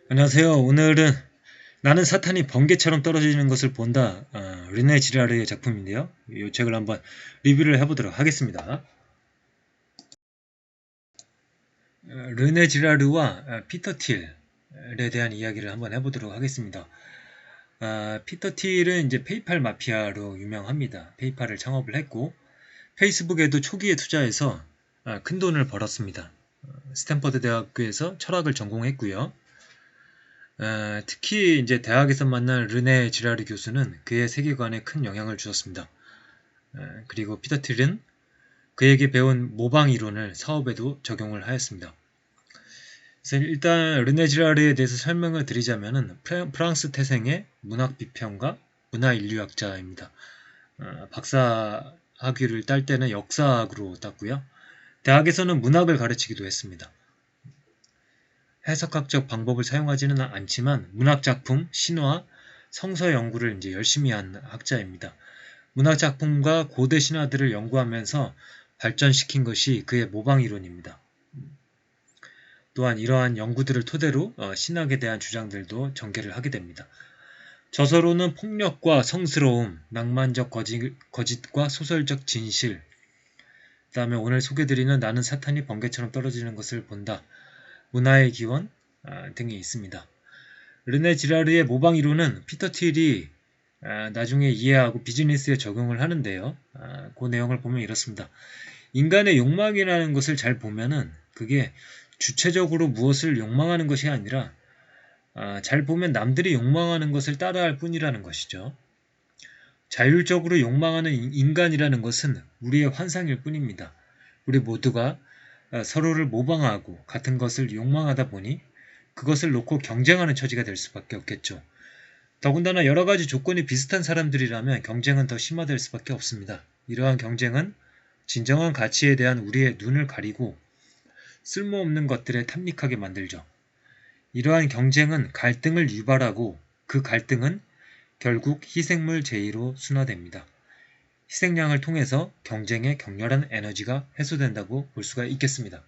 안녕하세요. 오늘은 나는 사탄이 번개처럼 떨어지는 것을 본다. 르네 지라르의 작품인데요. 이 책을 한번 리뷰를 해보도록 하겠습니다. 르네 지라르와 피터 틸에 대한 이야기를 한번 해보도록 하겠습니다. 피터 틸은 이제 페이팔 마피아로 유명합니다. 페이팔을 창업을 했고 페이스북에도 초기에 투자해서 큰 돈을 벌었습니다. 스탠퍼드 대학교에서 철학을 전공했고요. 특히 이제 대학에서 만난 르네 지라르 교수는 그의 세계관에 큰 영향을 주었습니다. 그리고 피터 틸은 그에게 배운 모방 이론을 사업에도 적용을 하였습니다. 그래서 일단 르네 지라르에 대해서 설명을 드리자면은 프랑스 태생의 문학 비평가, 문화 인류학자입니다. 박사 학위를 딸 때는 역사학으로 땄고요. 대학에서는 문학을 가르치기도 했습니다. 해석학적 방법을 사용하지는 않지만 문학작품, 신화, 성서 연구를 이제 열심히 한 학자입니다. 문학작품과 고대 신화들을 연구하면서 발전시킨 것이 그의 모방이론입니다. 또한 이러한 연구들을 토대로 신학에 대한 주장들도 전개를 하게 됩니다. 저서로는 폭력과 성스러움, 낭만적 거짓과 소설적 진실, 그 다음에 오늘 소개드리는 나는 사탄이 번개처럼 떨어지는 것을 본다, 문화의 기원 등이 있습니다. 르네 지라르의 모방 이론은 피터 틸이 나중에 이해하고 비즈니스에 적용을 하는데요. 그 내용을 보면 이렇습니다. 인간의 욕망이라는 것을 잘 보면은 그게 주체적으로 무엇을 욕망하는 것이 아니라 잘 보면 남들이 욕망하는 것을 따라할 뿐이라는 것이죠. 자율적으로 욕망하는 인간이라는 것은 우리의 환상일 뿐입니다. 우리 모두가 서로를 모방하고 같은 것을 욕망하다 보니 그것을 놓고 경쟁하는 처지가 될 수밖에 없겠죠. 더군다나 여러 가지 조건이 비슷한 사람들이라면 경쟁은 더 심화될 수밖에 없습니다. 이러한 경쟁은 진정한 가치에 대한 우리의 눈을 가리고 쓸모없는 것들에 탐닉하게 만들죠. 이러한 경쟁은 갈등을 유발하고 그 갈등은 결국 희생물 제의로 순화됩니다. 희생양을 통해서 경쟁의 격렬한 에너지가 해소된다고 볼 수가 있겠습니다.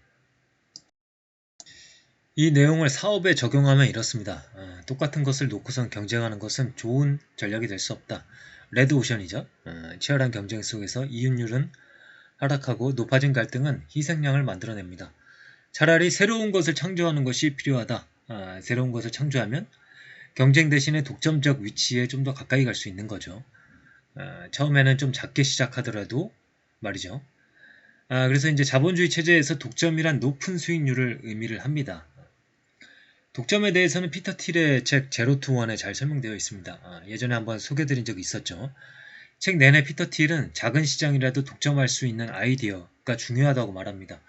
이 내용을 사업에 적용하면 이렇습니다. 똑같은 것을 놓고선 경쟁하는 것은 좋은 전략이 될 수 없다. 레드오션이죠. 치열한 경쟁 속에서 이윤율은 하락하고 높아진 갈등은 희생양을 만들어냅니다. 차라리 새로운 것을 창조하는 것이 필요하다. 새로운 것을 창조하면 경쟁 대신에 독점적 위치에 좀 더 가까이 갈 수 있는 거죠. 처음에는 좀 작게 시작하더라도 말이죠. 그래서 이제 자본주의 체제에서 독점이란 높은 수익률을 의미를 합니다. 독점에 대해서는 피터 틸의 책 제로 투 원에 잘 설명되어 있습니다. 예전에 한번 소개드린 적이 있었죠. 책 내내 피터 틸은 작은 시장이라도 독점할 수 있는 아이디어가 중요하다고 말합니다.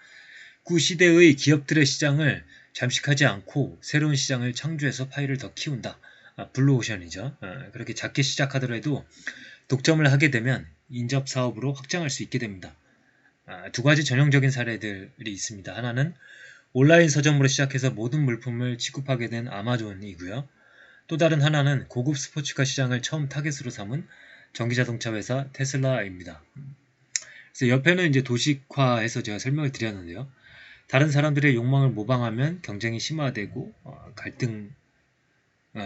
구시대의 기업들의 시장을 잠식하지 않고 새로운 시장을 창조해서 파이를 더 키운다. 블루오션이죠. 그렇게 작게 시작하더라도 독점을 하게 되면 인접사업으로 확장할 수 있게 됩니다. 두 가지 전형적인 사례들이 있습니다. 하나는 온라인 서점으로 시작해서 모든 물품을 취급하게 된 아마존이고요. 또 다른 하나는 고급 스포츠카 시장을 처음 타겟으로 삼은 전기자동차 회사 테슬라입니다. 그래서 옆에는 이제 도식화해서 제가 설명을 드렸는데요. 다른 사람들의 욕망을 모방하면 경쟁이 심화되고 갈등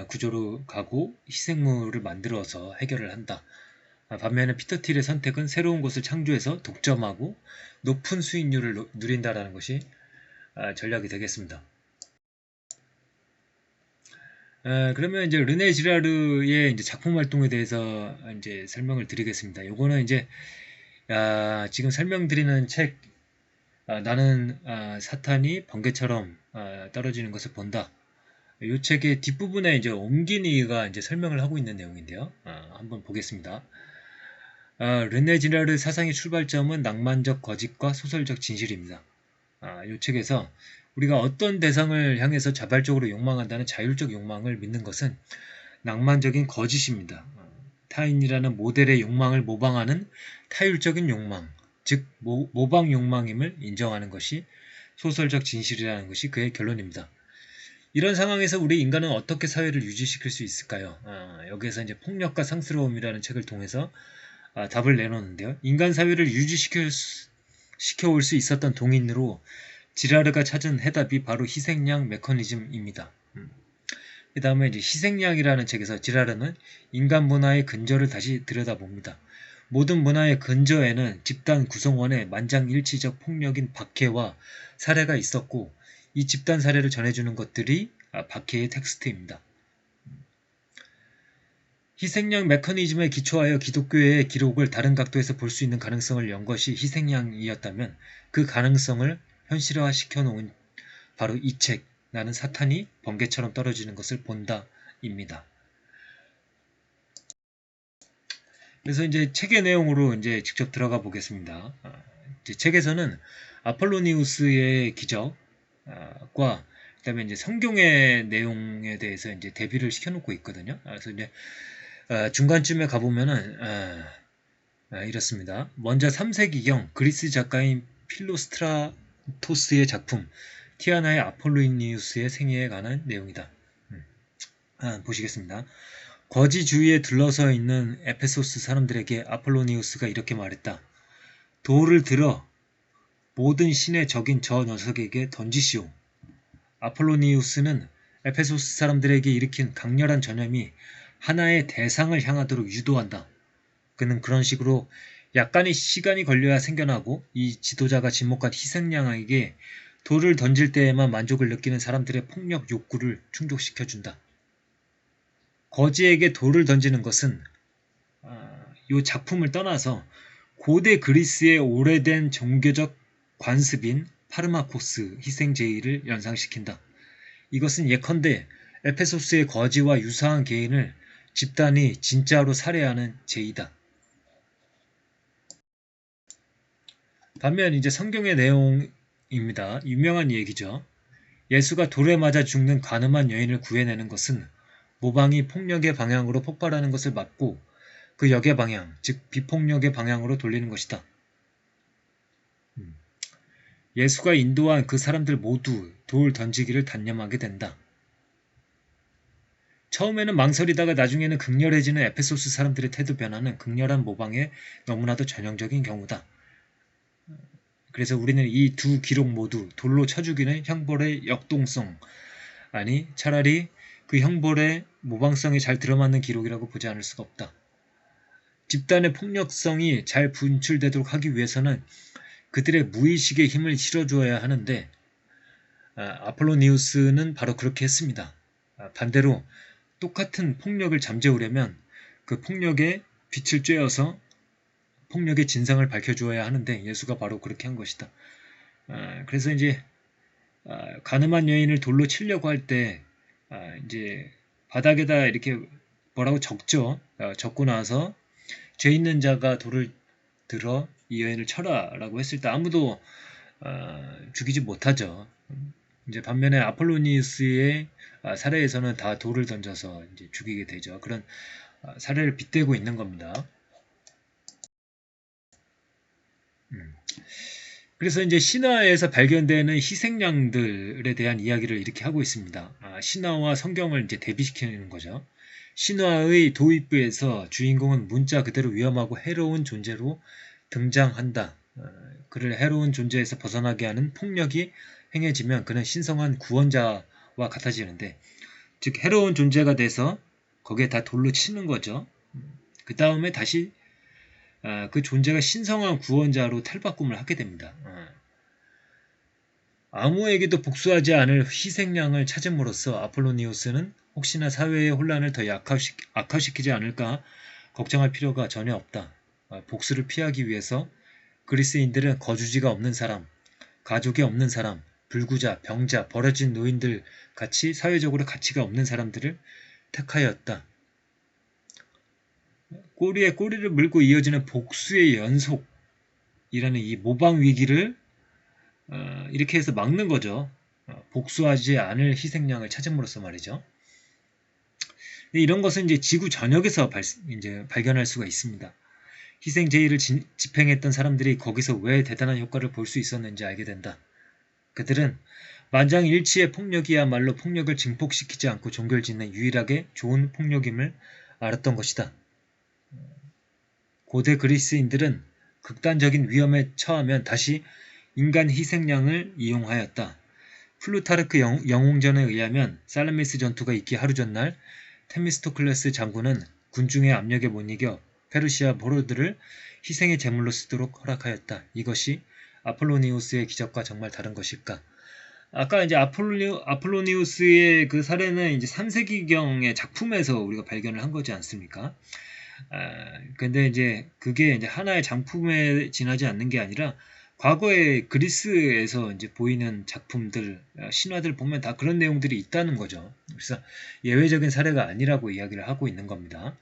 구조로 가고 희생물을 만들어서 해결을 한다. 반면에 피터 틸의 선택은 새로운 것을 창조해서 독점하고 높은 수익률을 누린다라는 것이 전략이 되겠습니다. 그러면 이제 르네 지라르의 이제 작품 활동에 대해서 이제 설명을 드리겠습니다. 요거는 이제 지금 설명드리는 책 나는 사탄이 번개처럼 떨어지는 것을 본다. 이 책의 뒷부분에 이제 옴기니가 이제 설명을 하고 있는 내용인데요. 한번 보겠습니다. 르네 지라르 사상의 출발점은 낭만적 거짓과 소설적 진실입니다. 이 책에서 우리가 어떤 대상을 향해서 자발적으로 욕망한다는 자율적 욕망을 믿는 것은 낭만적인 거짓입니다. 타인이라는 모델의 욕망을 모방하는 타율적인 욕망, 즉 모방 욕망임을 인정하는 것이 소설적 진실이라는 것이 그의 결론입니다. 이런 상황에서 우리 인간은 어떻게 사회를 유지시킬 수 있을까요? 여기에서 이제 폭력과 상스러움이라는 책을 통해서 답을 내놓는데요. 인간 사회를 시켜올 수 있었던 동인으로 지라르가 찾은 해답이 바로 희생양 메커니즘입니다. 그 다음에 이제 희생양이라는 책에서 지라르는 인간 문화의 근저를 다시 들여다봅니다. 모든 문화의 근저에는 집단 구성원의 만장일치적 폭력인 박해와 살해가 있었고 이 집단 사례를 전해주는 것들이 박해의 텍스트입니다. 희생양 메커니즘에 기초하여 기독교의 기록을 다른 각도에서 볼 수 있는 가능성을 연 것이 희생양이었다면 그 가능성을 현실화시켜 놓은 바로 이 책, 나는 사탄이 번개처럼 떨어지는 것을 본다입니다. 그래서 이제 책의 내용으로 이제 직접 들어가 보겠습니다. 이제 책에서는 아폴로니우스의 기적과 그다음에 이제 성경의 내용에 대해서 이제 대비를 시켜놓고 있거든요. 그래서 이제 중간쯤에 가보면은 이렇습니다. 먼저 3세기경 그리스 작가인 필로스트라토스의 작품 티아나의 아폴로니우스의 생애에 관한 내용이다. 보시겠습니다. 거지 주위에 둘러서 있는 에페소스 사람들에게 아폴로니우스가 이렇게 말했다. 돌을 들어 모든 신의 적인 저 녀석에게 던지시오. 아폴로니우스는 에페소스 사람들에게 일으킨 강렬한 전염이 하나의 대상을 향하도록 유도한다. 그는 그런 식으로 약간의 시간이 걸려야 생겨나고 이 지도자가 지목한 희생양에게 돌을 던질 때에만 만족을 느끼는 사람들의 폭력 욕구를 충족시켜준다. 거지에게 돌을 던지는 것은 이 작품을 떠나서 고대 그리스의 오래된 종교적 관습인 파르마코스 희생제의를 연상시킨다. 이것은 예컨대 에페소스의 거지와 유사한 개인을 집단이 진짜로 살해하는 제의다. 반면 이제 성경의 내용입니다. 유명한 얘기죠. 예수가 돌에 맞아 죽는 간음한 여인을 구해내는 것은 모방이 폭력의 방향으로 폭발하는 것을 막고 그 역의 방향, 즉 비폭력의 방향으로 돌리는 것이다. 예수가 인도한 그 사람들 모두 돌 던지기를 단념하게 된다. 처음에는 망설이다가 나중에는 극렬해지는 에페소스 사람들의 태도 변화는 극렬한 모방의 너무나도 전형적인 경우다. 그래서 우리는 이 두 기록 모두 돌로 쳐 죽이는 형벌의 역동성, 아니 차라리 그 형벌의 모방성이 잘 들어맞는 기록이라고 보지 않을 수가 없다. 집단의 폭력성이 잘 분출되도록 하기 위해서는 그들의 무의식의 힘을 실어주어야 하는데 아폴로니우스는 바로 그렇게 했습니다. 반대로 똑같은 폭력을 잠재우려면 그 폭력에 빛을 쬐어서 폭력의 진상을 밝혀주어야 하는데 예수가 바로 그렇게 한 것이다. 그래서 이제 가늠한 여인을 돌로 치려고 할 때 이제 바닥에다 이렇게 뭐라고 적죠. 적고 나서 죄 있는 자가 돌을 들어 이 여인을 쳐라라고 했을 때 아무도 죽이지 못하죠. 이제 반면에 아폴로니우스의 사례에서는 다 돌을 던져서 이제 죽이게 되죠. 그런 사례를 빗대고 있는 겁니다. 그래서 이제 신화에서 발견되는 희생양들에 대한 이야기를 이렇게 하고 있습니다. 신화와 성경을 이제 대비시키는 거죠. 신화의 도입부에서 주인공은 문자 그대로 위험하고 해로운 존재로 등장한다. 그를 해로운 존재에서 벗어나게 하는 폭력이 행해지면 그는 신성한 구원자와 같아지는데, 즉 해로운 존재가 돼서 거기에 다 돌로 치는 거죠. 그 다음에 다시 그 존재가 신성한 구원자로 탈바꿈을 하게 됩니다. 아무에게도 복수하지 않을 희생양을 찾음으로써 아폴로니우스는 혹시나 사회의 혼란을 더 악화시키지 않을까 걱정할 필요가 전혀 없다. 복수를 피하기 위해서 그리스인들은 거주지가 없는 사람, 가족이 없는 사람, 불구자, 병자, 버려진 노인들 같이 사회적으로 가치가 없는 사람들을 택하였다. 꼬리에 꼬리를 물고 이어지는 복수의 연속이라는 이 모방 위기를 이렇게 해서 막는 거죠. 복수하지 않을 희생양을 찾음으로써 말이죠. 이런 것은 이제 지구 전역에서 이제 발견할 수가 있습니다. 희생 제의를 집행했던 사람들이 거기서 왜 대단한 효과를 볼 수 있었는지 알게 된다. 그들은 만장일치의 폭력이야말로 폭력을 증폭시키지 않고 종결 짓는 유일하게 좋은 폭력임을 알았던 것이다. 고대 그리스인들은 극단적인 위험에 처하면 다시 인간 희생양을 이용하였다. 플루타르크 영웅전에 의하면 살라미스 전투가 있기 하루 전날 테미스토클레스 장군은 군중의 압력에 못 이겨 페르시아 포로들을 희생의 제물로 쓰도록 허락하였다. 이것이 아폴로니우스의 기적과 정말 다른 것일까? 아까 이제 아폴로니우스의 그 사례는 이제 3세기경의 작품에서 우리가 발견을 한 거지 않습니까? 근데 이제 그게 이제 하나의 작품에 지나지 않는 게 아니라 과거에 그리스에서 이제 보이는 작품들, 신화들 보면 다 그런 내용들이 있다는 거죠. 그래서 예외적인 사례가 아니라고 이야기를 하고 있는 겁니다.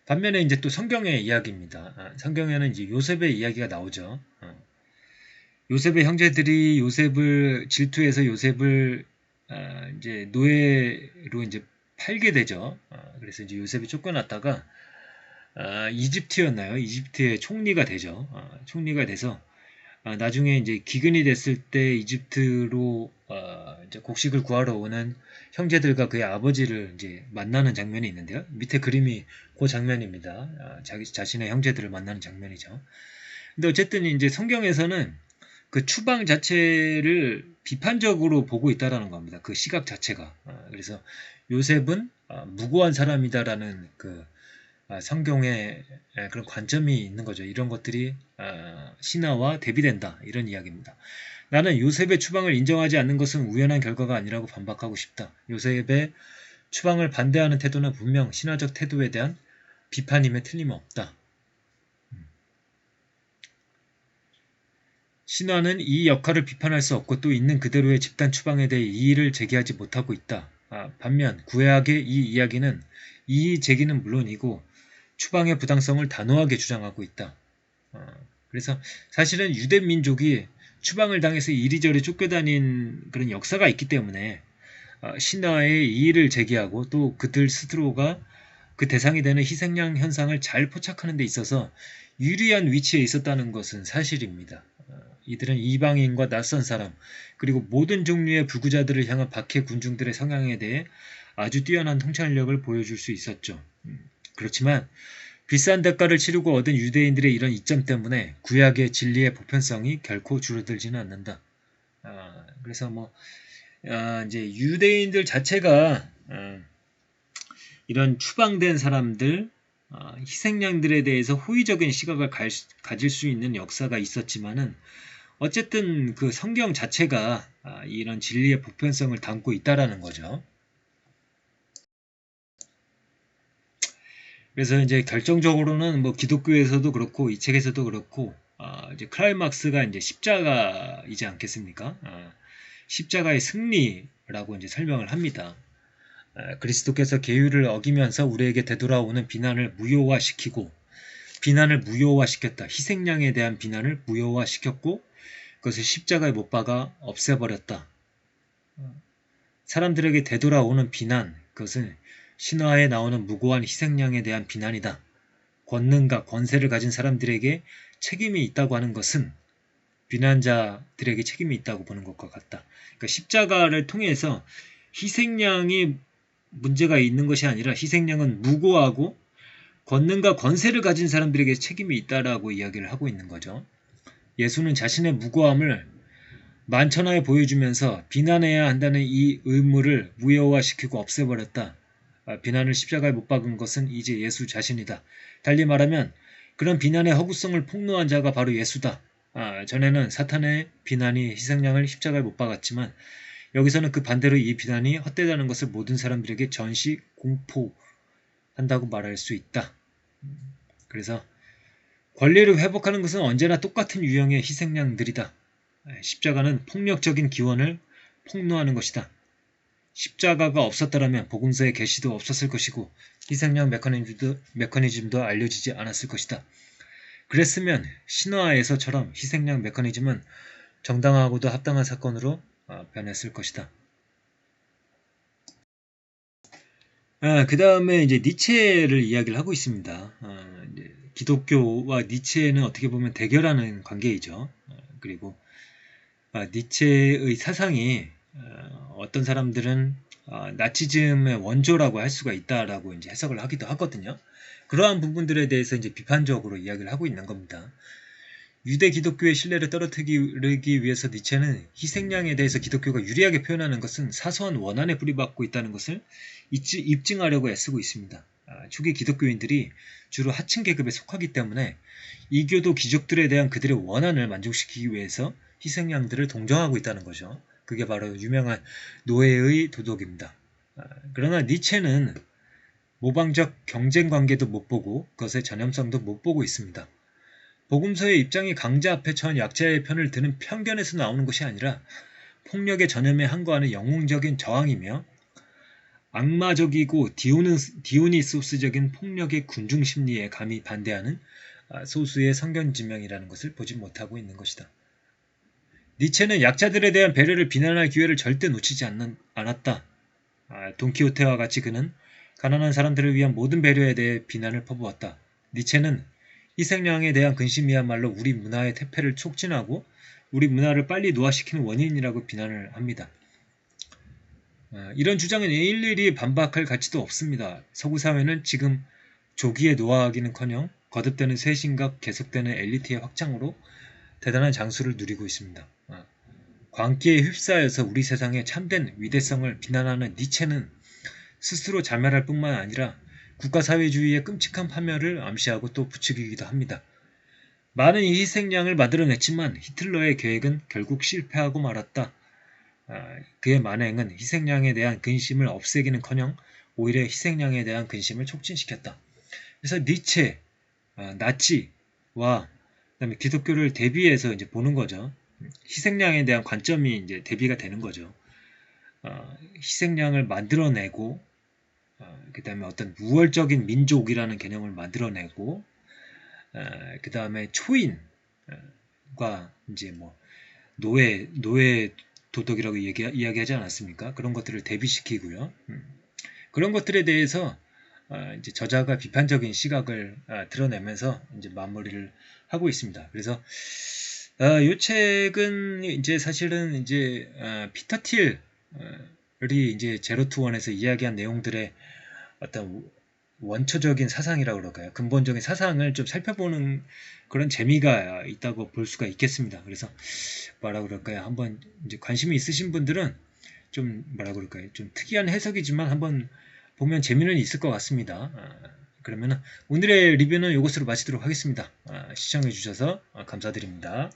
반면에 이제 또 성경의 이야기입니다. 성경에는 이제 요셉의 이야기가 나오죠. 요셉의 형제들이 요셉을 질투해서 요셉을 이제 노예로 이제 팔게 되죠. 그래서 이제 요셉이 쫓겨났다가 이집트였나요? 이집트의 총리가 되죠. 총리가 돼서 나중에 이제 기근이 됐을 때 이집트로 이제 곡식을 구하러 오는 형제들과 그의 아버지를 이제 만나는 장면이 있는데요. 밑에 그림이 그 장면입니다. 자기 자신의 형제들을 만나는 장면이죠. 근데 어쨌든 이제 성경에서는 그 추방 자체를 비판적으로 보고 있다라는 겁니다. 그 시각 자체가. 그래서 요셉은 무고한 사람이다라는 그 성경의 그런 관점이 있는 거죠. 이런 것들이 신화와 대비된다. 이런 이야기입니다. 나는 요셉의 추방을 인정하지 않는 것은 우연한 결과가 아니라고 반박하고 싶다. 요셉의 추방을 반대하는 태도는 분명 신화적 태도에 대한 비판임에 틀림없다. 신화는 이 역할을 비판할 수 없고 또 있는 그대로의 집단 추방에 대해 이의를 제기하지 못하고 있다. 반면 구약의 이 이야기는 이의 제기는 물론이고 추방의 부당성을 단호하게 주장하고 있다. 그래서 사실은 유대 민족이 추방을 당해서 이리저리 쫓겨다닌 그런 역사가 있기 때문에 신화의 이의를 제기하고 또 그들 스스로가 그 대상이 되는 희생양 현상을 잘 포착하는 데 있어서 유리한 위치에 있었다는 것은 사실입니다. 이들은 이방인과 낯선 사람 그리고 모든 종류의 불구자들을 향한 박해 군중들의 성향에 대해 아주 뛰어난 통찰력을 보여줄 수 있었죠. 그렇지만 비싼 대가를 치르고 얻은 유대인들의 이런 이점 때문에 구약의 진리의 보편성이 결코 줄어들지는 않는다. 그래서 이제 유대인들 자체가 이런 추방된 사람들, 희생양들에 대해서 호의적인 시각을 가질 수 있는 역사가 있었지만은 어쨌든 그 성경 자체가 이런 진리의 보편성을 담고 있다라는 거죠. 그래서 이제 결정적으로는 기독교에서도 그렇고 이 책에서도 그렇고 이제 클라이막스가 이제 십자가이지 않겠습니까? 십자가의 승리라고 이제 설명을 합니다. 그리스도께서 계율을 어기면서 우리에게 되돌아오는 비난을 무효화시키고 비난을 무효화시켰다. 희생양에 대한 비난을 무효화시켰고 그것을 십자가에 못 박아 없애버렸다. 사람들에게 되돌아오는 비난, 그것은 신화에 나오는 무고한 희생양에 대한 비난이다. 권능과 권세를 가진 사람들에게 책임이 있다고 하는 것은 비난자들에게 책임이 있다고 보는 것과 같다. 그러니까 십자가를 통해서 희생양이 문제가 있는 것이 아니라 희생양은 무고하고 권능과 권세를 가진 사람들에게 책임이 있다라고 이야기를 하고 있는 거죠. 예수는 자신의 무고함을 만천하에 보여주면서 비난해야 한다는 이 의무를 무효화시키고 없애버렸다. 비난을 십자가에 못 박은 것은 이제 예수 자신이다. 달리 말하면 그런 비난의 허구성을 폭로한 자가 바로 예수다. 전에는 사탄의 비난이 희생양을 십자가에 못 박았지만 여기서는 그 반대로 이 비난이 헛되다는 것을 모든 사람들에게 전시 공포한다고 말할 수 있다. 그래서 권리를 회복하는 것은 언제나 똑같은 유형의 희생양들이다. 십자가는 폭력적인 기원을 폭로하는 것이다. 십자가가 없었더라면 복음서의 계시도 없었을 것이고 희생양 메커니즘도 알려지지 않았을 것이다. 그랬으면 신화에서처럼 희생양 메커니즘은 정당하고도 합당한 사건으로 변했을 것이다. 그 다음에 이제 니체를 이야기를 하고 있습니다. 이제 기독교와 니체는 어떻게 보면 대결하는 관계이죠. 그리고 니체의 사상이 어떤 사람들은 나치즘의 원조라고 할 수가 있다라고 이제 해석을 하기도 하거든요. 그러한 부분들에 대해서 이제 비판적으로 이야기를 하고 있는 겁니다. 유대 기독교의 신뢰를 떨어뜨리기 위해서 니체는 희생양에 대해서 기독교가 유리하게 표현하는 것은 사소한 원한에 뿌리박고 있다는 것을 입증하려고 애쓰고 있습니다. 초기 기독교인들이 주로 하층 계급에 속하기 때문에 이교도 귀족들에 대한 그들의 원한을 만족시키기 위해서 희생양들을 동정하고 있다는 거죠. 그게 바로 유명한 노예의 도덕입니다. 그러나 니체는 모방적 경쟁관계도 못 보고 그것의 전염성도 못 보고 있습니다. 복음서의 입장이 강자 앞에 처한 약자의 편을 드는 편견에서 나오는 것이 아니라 폭력의 전염에 항거하는 영웅적인 저항이며 악마적이고 디오니소스적인 폭력의 군중 심리에 감히 반대하는 소수의 성견지명이라는 것을 보지 못하고 있는 것이다. 니체는 약자들에 대한 배려를 비난할 기회를 절대 놓치지 않았다. 돈키호테와 같이 그는 가난한 사람들을 위한 모든 배려에 대해 비난을 퍼부었다. 니체는 희생양에 대한 근심이야말로 우리 문화의 퇴폐를 촉진하고 우리 문화를 빨리 노화시키는 원인이라고 비난을 합니다. 이런 주장은 일일이 반박할 가치도 없습니다. 서구 사회는 지금 조기에 노화하기는커녕 거듭되는 쇄신과 계속되는 엘리트의 확장으로 대단한 장수를 누리고 있습니다. 광기에 휩싸여서 우리 세상의 참된 위대성을 비난하는 니체는 스스로 자멸할 뿐만 아니라 국가사회주의의 끔찍한 파멸을 암시하고 또 부추기기도 합니다. 많은 희생양을 만들어냈지만 히틀러의 계획은 결국 실패하고 말았다. 그의 만행은 희생양에 대한 근심을 없애기는커녕 오히려 희생양에 대한 근심을 촉진시켰다. 그래서 니체, 나치와 그다음에 기독교를 대비해서 이제 보는 거죠. 희생양에 대한 관점이 이제 대비가 되는 거죠. 희생양을 만들어내고 그 다음에 어떤 무월적인 민족이라는 개념을 만들어내고 그 다음에 초인과 이제 뭐 노예 도덕이라고 이야기하지 않았습니까? 그런 것들을 대비시키고요. 그런 것들에 대해서 이제 저자가 비판적인 시각을 드러내면서 이제 마무리를 하고 있습니다. 그래서 이 책은 이제 사실은 이제 피터 틸이 이제 제로 투 원에서 이야기한 내용들의 어떤 원초적인 사상이라고 그럴까요? 근본적인 사상을 좀 살펴보는 그런 재미가 있다고 볼 수가 있겠습니다. 그래서 뭐라 그럴까요? 한번 이제 관심이 있으신 분들은 좀 뭐라 그럴까요? 좀 특이한 해석이지만 한번 보면 재미는 있을 것 같습니다. 그러면 오늘의 리뷰는 이것으로 마치도록 하겠습니다. 시청해 주셔서 감사드립니다.